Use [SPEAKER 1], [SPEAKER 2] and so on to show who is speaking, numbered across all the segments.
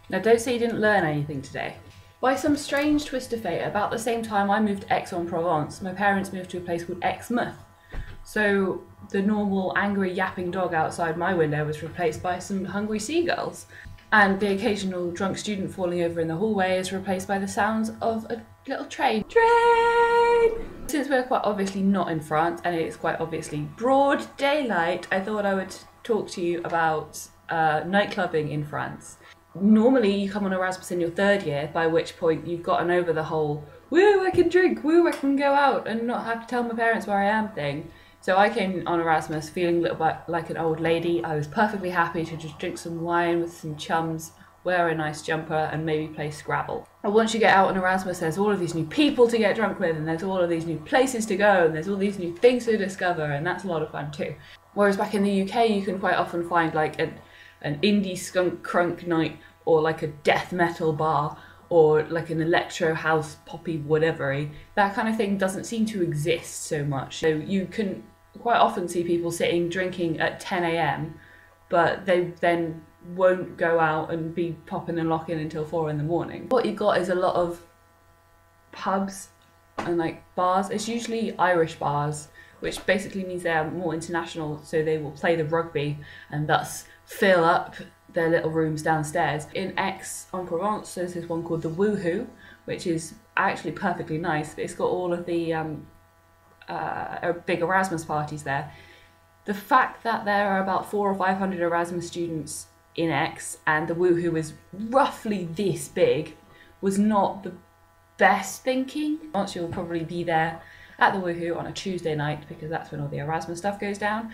[SPEAKER 1] Now don't say you didn't learn anything today. By some strange twist of fate, about the same time I moved to Aix-en-Provence, my parents moved to a place called Exmouth. So the normal angry yapping dog outside my window was replaced by some hungry seagulls. And the occasional drunk student falling over in the hallway is replaced by the sounds of a little train. Train! Since we're quite obviously not in France and it is quite obviously broad daylight, I thought I would talk to you about nightclubbing in France. Normally you come on Erasmus in your third year, by which point you've gotten over the whole woo, I can drink, woo, I can go out and not have to tell my parents where I am thing. So I came on Erasmus feeling a little bit like an old lady. I was perfectly happy to just drink some wine with some chums, wear a nice jumper and maybe play Scrabble. And once you get out on Erasmus, there's all of these new people to get drunk with and there's all of these new places to go and there's all these new things to discover, and that's a lot of fun too. Whereas back in the UK you can quite often find like an indie skunk crunk night, or like a death metal bar, or like an electro house poppy whatever-y. That kind of thing doesn't seem to exist so much. So you can quite often see people sitting drinking at 10 AM, but they then won't go out and be popping and locking until 4 in the morning. What you got is a lot of pubs and like bars. It's usually Irish bars, which basically means they're more international, so they will play the rugby and thus fill up their little rooms downstairs. In Aix-en-Provence there's this one called the Woohoo, which is actually perfectly nice. It's got all of the big Erasmus parties there. The fact that there are about 400 or 500 Erasmus students in Aix and the Woohoo is roughly this big was not the best thinking. Once you'll probably be there at the Woohoo on a Tuesday night because that's when all the Erasmus stuff goes down.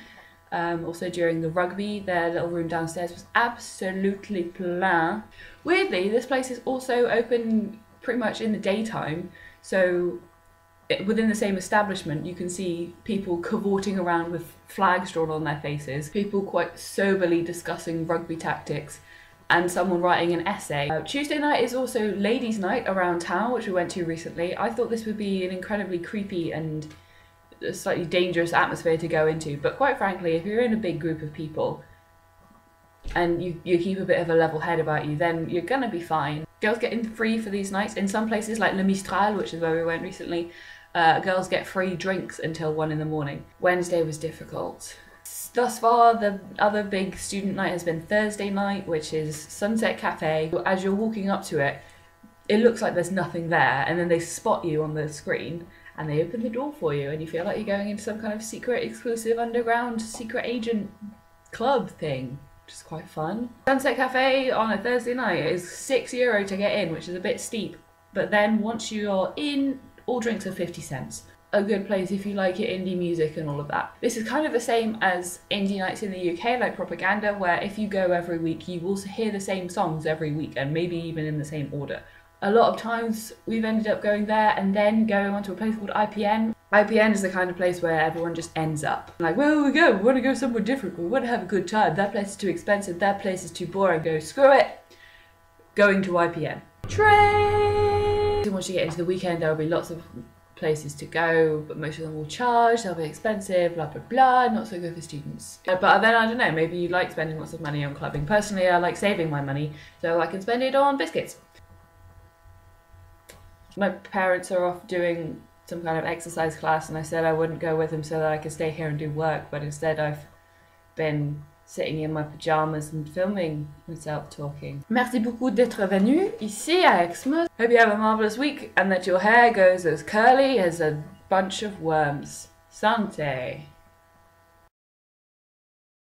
[SPEAKER 1] Also during the rugby, their little room downstairs was absolutely plein. Weirdly, this place is also open pretty much in the daytime, so within the same establishment you can see people cavorting around with flags drawn on their faces, people quite soberly discussing rugby tactics, and someone writing an essay. Tuesday night is also ladies' night around town, which we went to recently. I thought this would be an incredibly creepy and a slightly dangerous atmosphere to go into, but quite frankly, if you're in a big group of people and you keep a bit of a level head about you, then you're gonna be fine. Girls get in free for these nights. In some places like Le Mistral, which is where we went recently, girls get free drinks until 1 in the morning. Wednesday was difficult. Thus far, the other big student night has been Thursday night, which is Sunset Cafe. As you're walking up to it, it looks like there's nothing there, and then they spot you on the screen and they open the door for you and you feel like you're going into some kind of secret, exclusive, underground, secret agent club thing, which is quite fun. Sunset Cafe on a Thursday night is €6 to get in, which is a bit steep, but then once you're in, all drinks are 50 cents. A good place if you like your indie music and all of that. This is kind of the same as indie nights in the UK, like Propaganda, where if you go every week you will hear the same songs every week and maybe even in the same order. A lot of times we've ended up going there and then going on to a place called IPN. IPN is the kind of place where everyone just ends up. Like, where we go? We want to go somewhere different. We want to have a good time. That place is too expensive. That place is too boring. Go, screw it. Going to IPN. Train! Once you get into the weekend, there will be lots of places to go, but most of them will charge, they'll be expensive, blah blah blah, not so good for students. But then I don't know, maybe you like spending lots of money on clubbing. Personally, I like saving my money, so I can spend it on biscuits. My parents are off doing some kind of exercise class and I said I wouldn't go with them so that I could stay here and do work, but instead I've been sitting in my pajamas and filming myself talking. Merci beaucoup d'être venu ici à Exmouth. Hope you have a marvellous week and that your hair goes as curly as a bunch of worms. Santé!